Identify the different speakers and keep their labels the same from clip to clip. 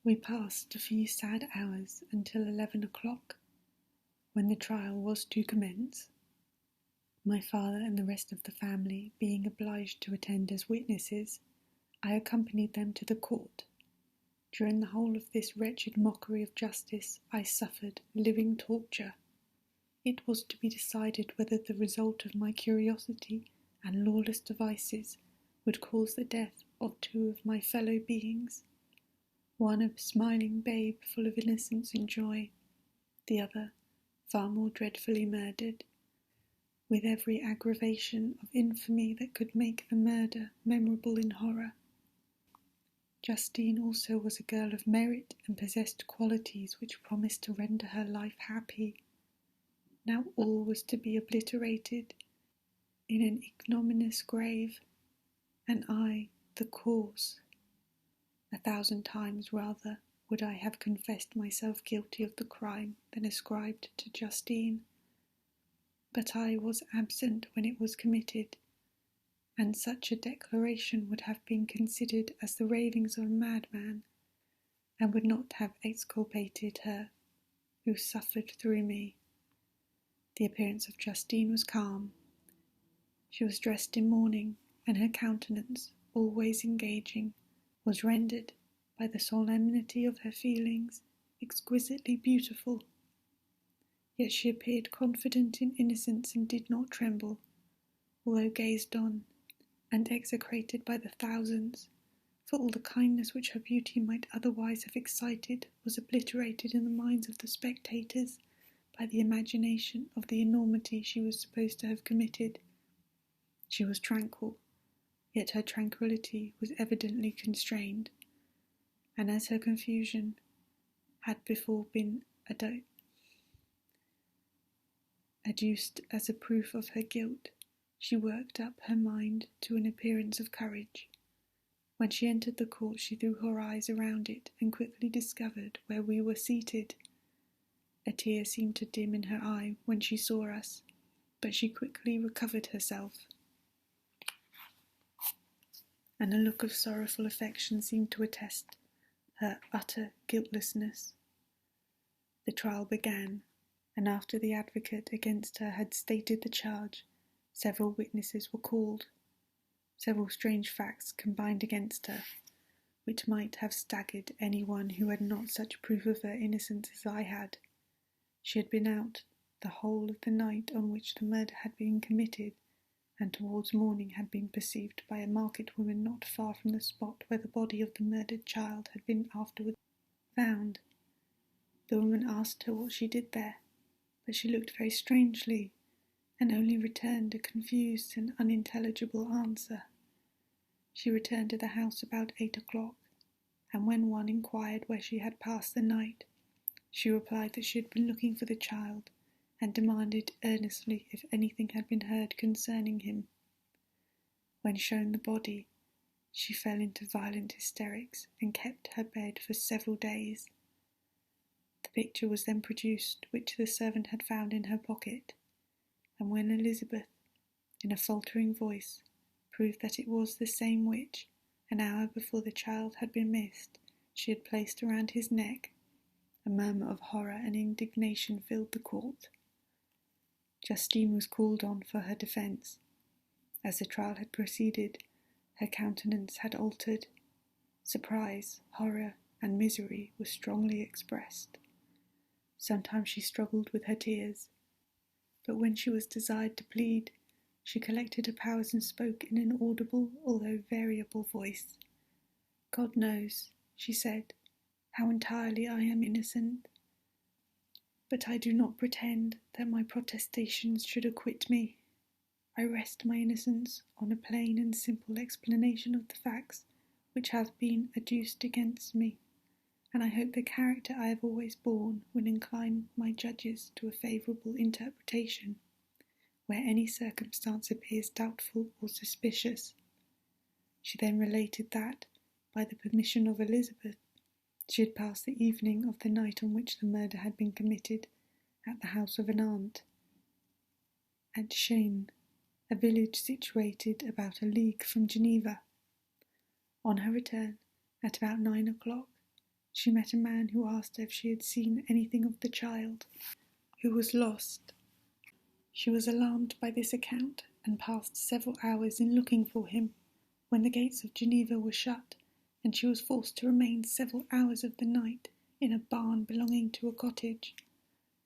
Speaker 1: We passed a few sad hours until 11 o'clock, when the trial was to commence. My father and the rest of the family being obliged to attend as witnesses, I accompanied them to the court. During the whole of this wretched mockery of justice, I suffered living torture. It was to be decided whether the result of my curiosity and lawless devices would cause the death of two of my fellow beings, one a smiling babe full of innocence and joy, the other far more dreadfully murdered, with every aggravation of infamy that could make the murder memorable in horror. Justine also was a girl of merit and possessed qualities which promised to render her life happy. Now all was to be obliterated in an ignominious grave, and I the cause. 1,000 times rather would I have confessed myself guilty of the crime than ascribed to Justine. But I was absent when it was committed, and such a declaration would have been considered as the ravings of a madman, and would not have exculpated her who suffered through me. The appearance of Justine was calm. She was dressed in mourning, and her countenance, always engaging, was rendered, by the solemnity of her feelings, exquisitely beautiful. Yet she appeared confident in innocence and did not tremble, although gazed on and execrated by the thousands, for all the kindness which her beauty might otherwise have excited was obliterated in the minds of the spectators by the imagination of the enormity she was supposed to have committed. She was tranquil, yet her tranquillity was evidently constrained, and as her confusion had before been adduced as a proof of her guilt, she worked up her mind to an appearance of courage. When she entered the court, she threw her eyes around it and quickly discovered where we were seated. A tear seemed to dim in her eye when she saw us, but she quickly recovered herself, and a look of sorrowful affection seemed to attest her utter guiltlessness. The trial began, and after the advocate against her had stated the charge, several witnesses were called. Several strange facts combined against her, which might have staggered any one who had not such proof of her innocence as I had. She had been out the whole of the night on which the murder had been committed, and towards morning had been perceived by a market woman not far from the spot where the body of the murdered child had been afterwards found. The woman asked her what she did there, but she looked very strangely, and only returned a confused and unintelligible answer. She returned to the house about 8 o'clock, and when one inquired where she had passed the night, she replied that she had been looking for the child, and demanded earnestly if anything had been heard concerning him. When shown the body, she fell into violent hysterics and kept her bed for several days. The picture was then produced which the servant had found in her pocket, and when Elizabeth, in a faltering voice, proved that it was the same which, an hour before the child had been missed, she had placed around his neck, a murmur of horror and indignation filled the court. Justine was called on for her defence. As the trial had proceeded, her countenance had altered. Surprise, horror, and misery were strongly expressed. Sometimes she struggled with her tears, but when she was desired to plead, she collected her powers and spoke in an audible, although variable voice. "God knows," she said, "how entirely I am innocent, but I do not pretend that my protestations should acquit me. I rest my innocence on a plain and simple explanation of the facts which have been adduced against me, and I hope the character I have always borne will incline my judges to a favourable interpretation, where any circumstance appears doubtful or suspicious." She then related that, by the permission of Elizabeth, she had passed the evening of the night on which the murder had been committed at the house of an aunt at Chêne, a village situated about a league from Geneva. On her return, at about 9 o'clock, she met a man who asked her if she had seen anything of the child, who was lost. She was alarmed by this account, and passed several hours in looking for him, when the gates of Geneva were shut, and she was forced to remain several hours of the night in a barn belonging to a cottage,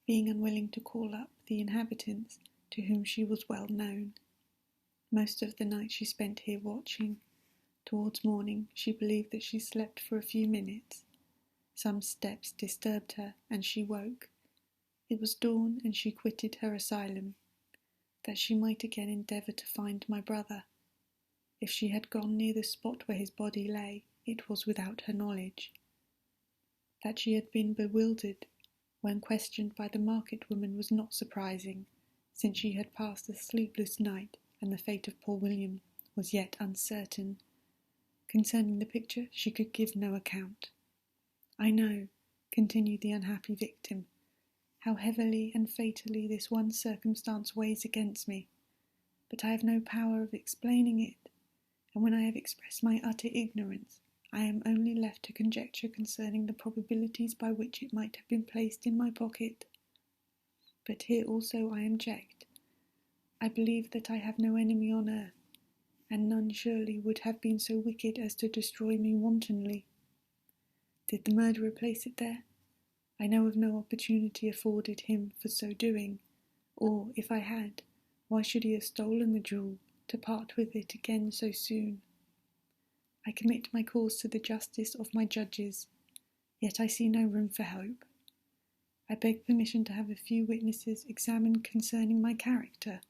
Speaker 1: being unwilling to call up the inhabitants, to whom she was well known. Most of the night she spent here watching. Towards morning she believed that she slept for a few minutes. Some steps disturbed her, and she woke. It was dawn, and she quitted her asylum, that she might again endeavour to find my brother. If she had gone near the spot where his body lay, it was without her knowledge. That she had been bewildered when questioned by the market woman was not surprising, since she had passed a sleepless night, and the fate of poor William was yet uncertain. Concerning the picture she could give no account. I know, continued the unhappy victim, how heavily and fatally this one circumstance weighs against me, but I have no power of explaining it, and when I have expressed my utter ignorance, I am only left to conjecture concerning the probabilities by which it might have been placed in my pocket. But here also I am checked. I believe that I have no enemy on earth, and none surely would have been so wicked as to destroy me wantonly. Did the murderer place it there? I know of no opportunity afforded him for so doing, or, if I had, why should he have stolen the jewel, to part with it again so soon? I commit my cause to the justice of my judges, yet I see no room for hope. I beg permission to have a few witnesses examined concerning my character,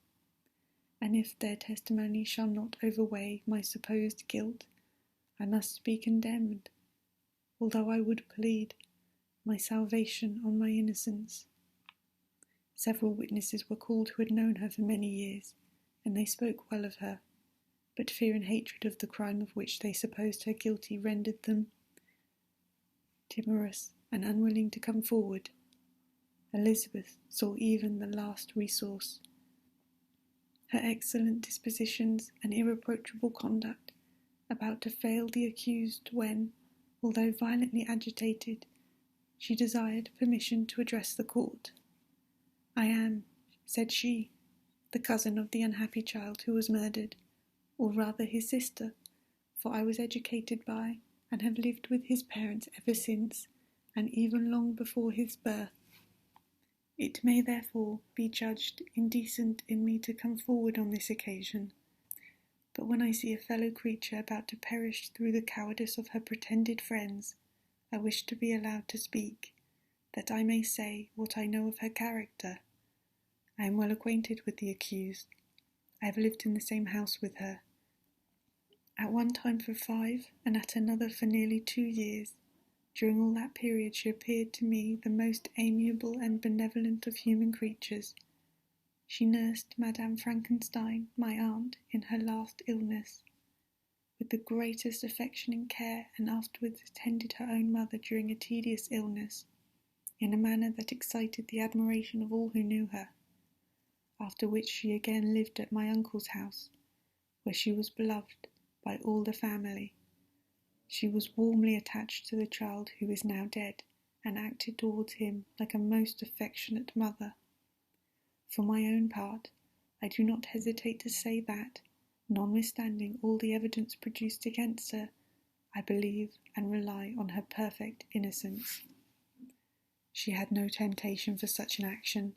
Speaker 1: and if their testimony shall not overweigh my supposed guilt, I must be condemned, although I would plead my salvation on my innocence. Several witnesses were called who had known her for many years, and they spoke well of her, but fear and hatred of the crime of which they supposed her guilty rendered them timorous and unwilling to come forward. Elizabeth saw even the last resource. Her excellent dispositions and irreproachable conduct about to fail the accused when, although violently agitated, she desired permission to address the court. I am, said she, the cousin of the unhappy child who was murdered, or rather his sister, for I was educated by and have lived with his parents ever since, and even long before his birth. It may therefore be judged indecent in me to come forward on this occasion, but when I see a fellow creature about to perish through the cowardice of her pretended friends, I wish to be allowed to speak, that I may say what I know of her character. I am well acquainted with the accused. I have lived in the same house with her, at one time for 5, and at another for nearly 2 years. During all that period she appeared to me the most amiable and benevolent of human creatures. She nursed Madame Frankenstein, my aunt, in her last illness, with the greatest affection and care, and afterwards attended her own mother during a tedious illness, in a manner that excited the admiration of all who knew her, after which she again lived at my uncle's house, where she was beloved by all the family. She was warmly attached to the child who is now dead, and acted towards him like a most affectionate mother. For my own part, I do not hesitate to say that, notwithstanding all the evidence produced against her, I believe and rely on her perfect innocence. She had no temptation for such an action.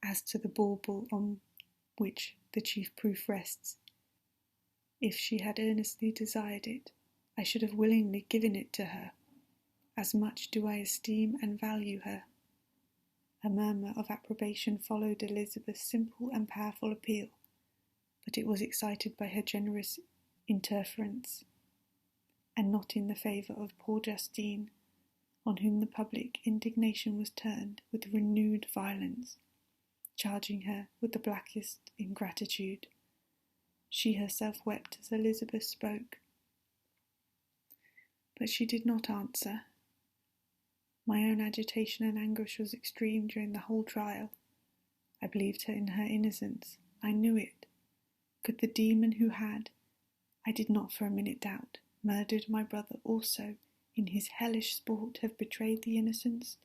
Speaker 1: As to the bauble on which the chief proof rests, if she had earnestly desired it, I should have willingly given it to her. As much do I esteem and value her. A murmur of approbation followed Elizabeth's simple and powerful appeal, but it was excited by her generous interference, and not in the favour of poor Justine, on whom the public indignation was turned with renewed violence, charging her with the blackest ingratitude. She herself wept as Elizabeth spoke, but she did not answer. My own agitation and anguish was extreme during the whole trial. I believed her in her innocence. I knew it. Could the demon who had, I did not for a minute doubt, murdered my brother also, in his hellish sport, have betrayed the innocents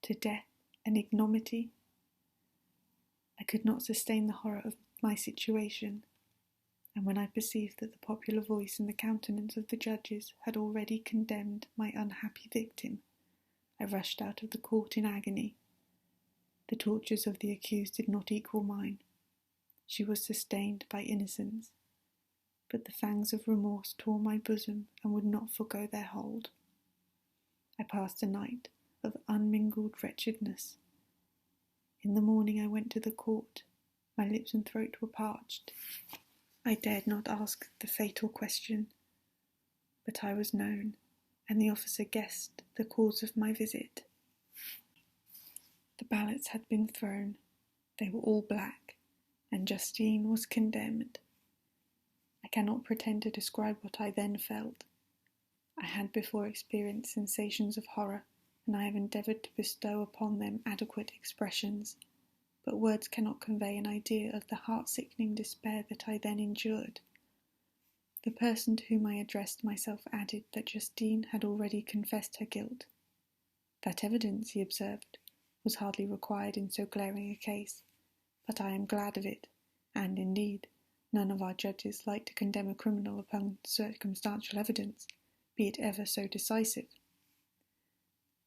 Speaker 1: to death and ignominy? I could not sustain the horror of my situation, and when I perceived that the popular voice and the countenance of the judges had already condemned my unhappy victim, I rushed out of the court in agony. The tortures of the accused did not equal mine. She was sustained by innocence, but the fangs of remorse tore my bosom and would not forego their hold. I passed a night of unmingled wretchedness. In the morning I went to the court. My lips and throat were parched. I dared not ask the fatal question, but I was known, and the officer guessed the cause of my visit. The ballots had been thrown. They were all black, and Justine was condemned. I cannot pretend to describe what I then felt. I had before experienced sensations of horror, and I have endeavoured to bestow upon them adequate expressions, but words cannot convey an idea of the heart-sickening despair that I then endured. The person to whom I addressed myself added that Justine had already confessed her guilt. That evidence, he observed, was hardly required in so glaring a case, but I am glad of it, and, indeed, none of our judges like to condemn a criminal upon circumstantial evidence, be it ever so decisive.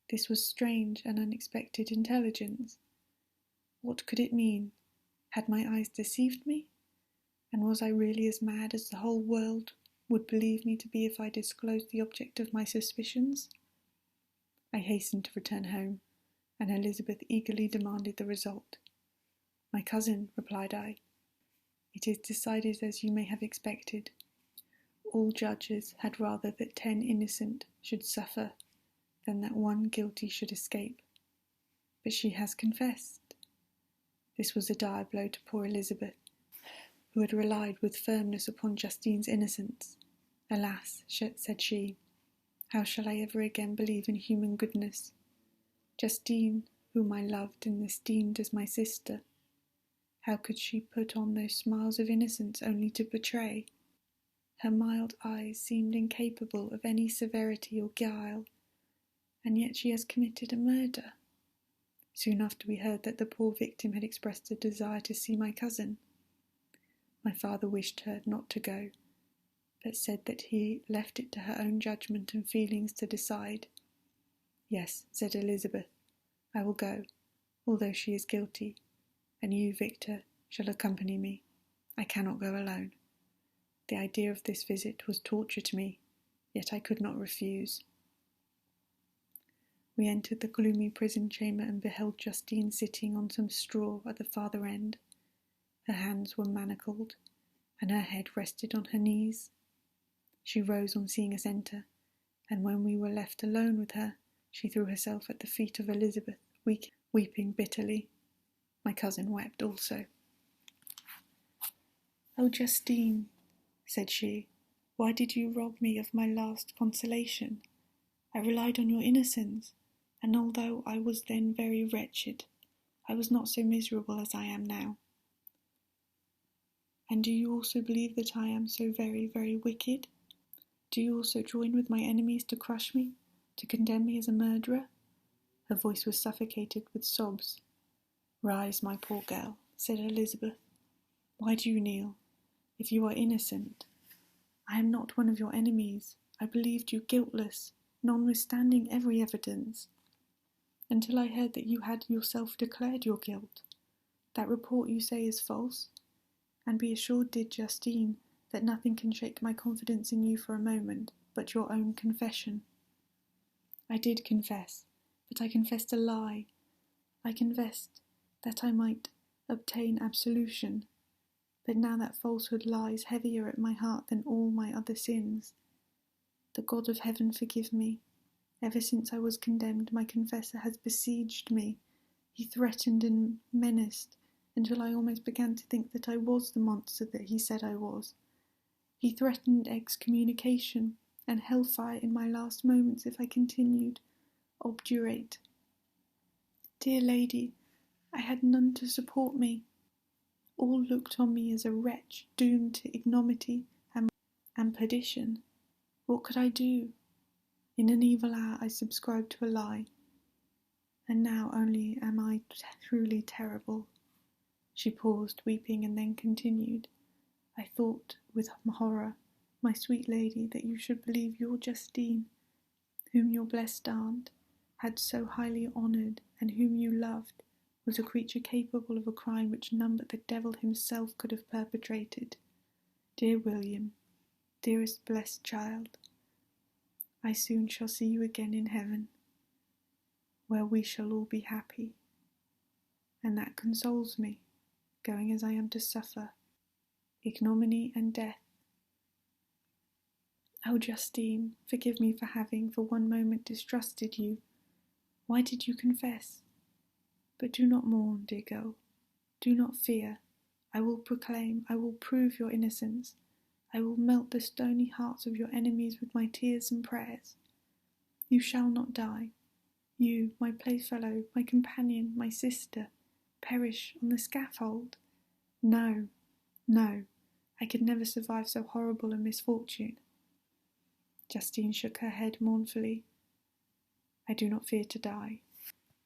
Speaker 1: This was strange and unexpected intelligence. What could it mean? Had my eyes deceived me? And was I really as mad as the whole world would believe me to be if I disclosed the object of my suspicions? I hastened to return home, and Elizabeth eagerly demanded the result. "My cousin," replied I, "it is decided as you may have expected. All judges had rather that 10 innocent should suffer than that 1 guilty should escape. But she has confessed." This was a dire blow to poor Elizabeth, who had relied with firmness upon Justine's innocence. "Alas," said she, "how shall I ever again believe in human goodness? Justine, whom I loved and esteemed as my sister, how could she put on those smiles of innocence only to betray? Her mild eyes seemed incapable of any severity or guile, and yet she has committed a murder." Soon after we heard that the poor victim had expressed a desire to see my cousin. My father wished her not to go, but said that he left it to her own judgment and feelings to decide. "Yes," said Elizabeth, "I will go, although she is guilty, and you, Victor, shall accompany me. I cannot go alone." The idea of this visit was torture to me, yet I could not refuse. We entered the gloomy prison chamber and beheld Justine sitting on some straw at the farther end. Her hands were manacled, and her head rested on her knees. She rose on seeing us enter, and when we were left alone with her, she threw herself at the feet of Elizabeth, weeping bitterly. My cousin wept also. "Oh, Justine," said she, "why did you rob me of my last consolation? I relied on your innocence, and although I was then very wretched, I was not so miserable as I am now." "And do you also believe that I am so very, very wicked? Do you also join with my enemies to crush me, to condemn me as a murderer?" Her voice was suffocated with sobs. "Rise, my poor girl," said Elizabeth. "Why do you kneel? If you are innocent, I am not one of your enemies. I believed you guiltless, notwithstanding every evidence, until I heard that you had yourself declared your guilt. That report you say is false, and be assured, dear Justine, that nothing can shake my confidence in you for a moment but your own confession." "I did confess, but I confessed a lie. I confessed that I might obtain absolution, but now that falsehood lies heavier at my heart than all my other sins. The God of heaven forgive me. Ever since I was condemned, my confessor has besieged me. He threatened and menaced, until I almost began to think that I was the monster that he said I was. He threatened excommunication and hellfire in my last moments if I continued obdurate. Dear lady, I had none to support me. All looked on me as a wretch doomed to ignominy and perdition. What could I do? In an evil hour I subscribed to a lie, and now only am I truly terrible." She paused, weeping, and then continued, "I thought with horror, my sweet lady, that you should believe your Justine, whom your blessed aunt had so highly honoured, and whom you loved, was a creature capable of a crime which none but the devil himself could have perpetrated. Dear William, dearest blessed child, I soon shall see you again in heaven, where we shall all be happy, and that consoles me, going as I am to suffer ignominy and death. Oh, Justine, forgive me for having for one moment distrusted you. Why did you confess? But do not mourn, dear girl. Do not fear. I will proclaim, I will prove your innocence. I will melt the stony hearts of your enemies with my tears and prayers. You shall not die. You, my playfellow, my companion, my sister, perish on the scaffold. No, no, I could never survive so horrible a misfortune." Justine shook her head mournfully. "I do not fear to die,"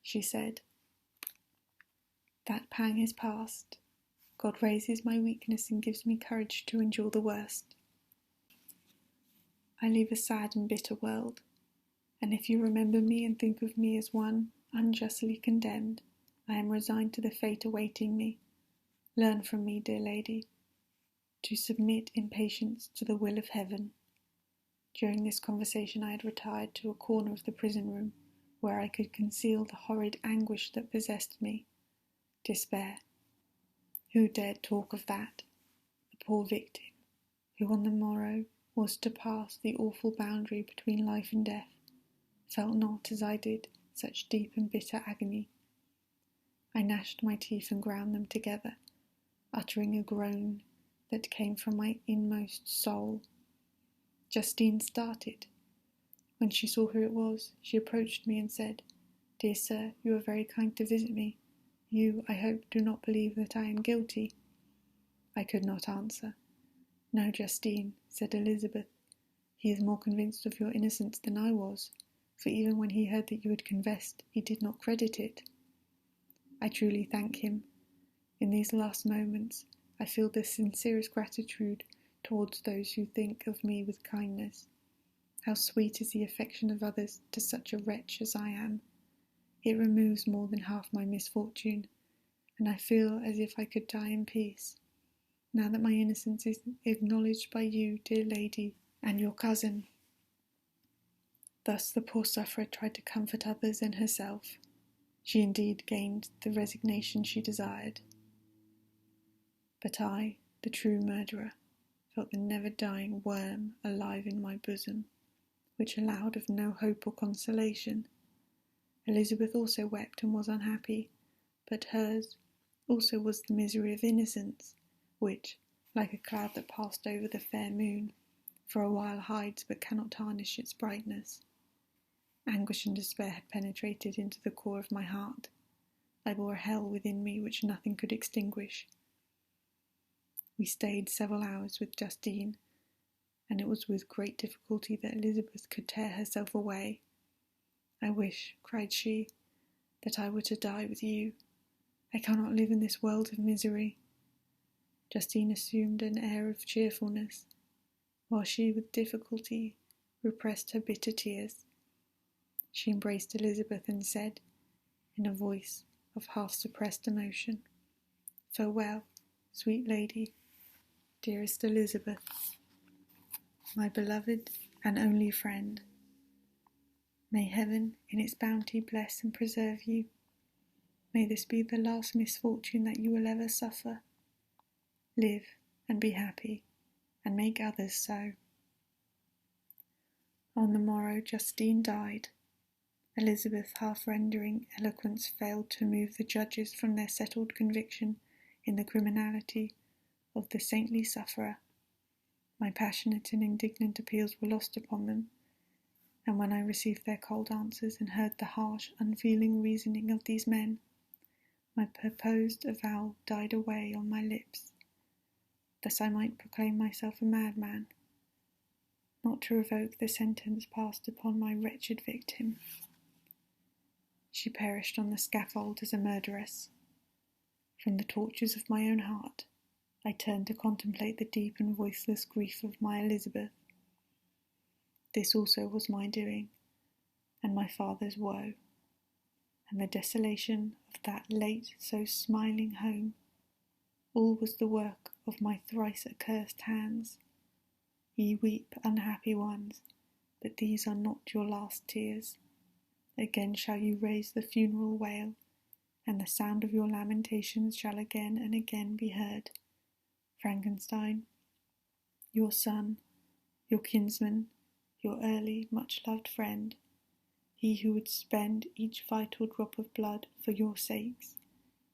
Speaker 1: she said. "That pang is past. God raises my weakness and gives me courage to endure the worst. I leave a sad and bitter world, and if you remember me and think of me as one unjustly condemned, I am resigned to the fate awaiting me. Learn from me, dear lady, to submit in patience to the will of heaven." During this conversation I had retired to a corner of the prison room, where I could conceal the horrid anguish that possessed me. Despair. Who dared talk of that? The poor victim, who on the morrow was to pass the awful boundary between life and death, felt not, as I did, such deep and bitter agony. I gnashed my teeth and ground them together, uttering a groan that came from my inmost soul. Justine started. When she saw who it was, she approached me and said, "Dear sir, you are very kind to visit me. You, I hope, do not believe that I am guilty." I could not answer. "No, Justine," said Elizabeth, "he is more convinced of your innocence than I was, for even when he heard that you had confessed, he did not credit it. I truly thank him. In these last moments, I feel the sincerest gratitude towards those who think of me with kindness. How sweet is the affection of others to such a wretch as I am. It removes more than half my misfortune, and I feel as if I could die in peace, now that my innocence is acknowledged by you, dear lady, and your cousin." Thus the poor sufferer tried to comfort others and herself. She indeed gained the resignation she desired. But I, the true murderer, felt the never-dying worm alive in my bosom, which allowed of no hope or consolation. Elizabeth also wept and was unhappy, but hers also was the misery of innocence, which, like a cloud that passed over the fair moon, for a while hides but cannot tarnish its brightness. Anguish and despair had penetrated into the core of my heart. I bore a hell within me which nothing could extinguish. We stayed several hours with Justine, and it was with great difficulty that Elizabeth could tear herself away. "I wish," cried she, "that I were to die with you. I cannot live in this world of misery." Justine assumed an air of cheerfulness, while she with difficulty repressed her bitter tears. She embraced Elizabeth and said, in a voice of half-suppressed emotion, "Farewell, sweet lady, dearest Elizabeth, my beloved and only friend. May heaven in its bounty bless and preserve you. May this be the last misfortune that you will ever suffer. Live and be happy, and make others so." On the morrow Justine died. Elizabeth, half rendering eloquence, failed to move the judges from their settled conviction in the criminality of the saintly sufferer. My passionate and indignant appeals were lost upon them, and when I received their cold answers and heard the harsh, unfeeling reasoning of these men, my purposed avowal died away on my lips. Thus I might proclaim myself a madman. not to revoke the sentence passed upon my wretched victim. She perished on the scaffold as a murderess. From the tortures of my own heart, I turned to contemplate the deep and voiceless grief of my Elizabeth. This also was my doing, and my father's woe, and the desolation of that late so smiling home. All was the work of my thrice accursed hands. Ye weep, unhappy ones, but these are not your last tears. Again shall you raise the funeral wail, and the sound of your lamentations shall again and again be heard. Frankenstein, your son, your kinsman, your early, much-loved friend, he who would spend each vital drop of blood for your sakes,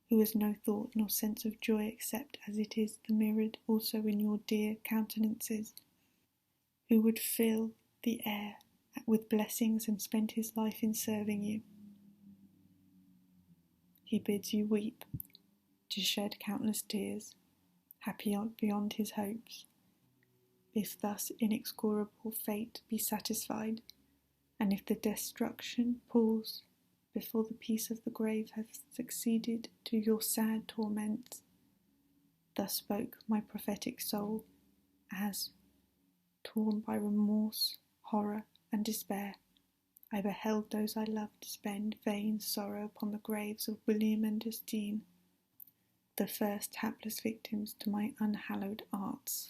Speaker 1: who has no thought nor sense of joy except as it is mirrored also in your dear countenances, who would fill the air with blessings and spent his life in serving you. He bids you weep, to shed countless tears, happy beyond his hopes, if thus inexorable fate be satisfied, and if the destruction pause before the peace of the grave have succeeded to your sad torments. Thus spoke my prophetic soul, as, torn by remorse, horror, and despair, I beheld those I loved spend vain sorrow upon the graves of William and Justine, the first hapless victims to my unhallowed arts.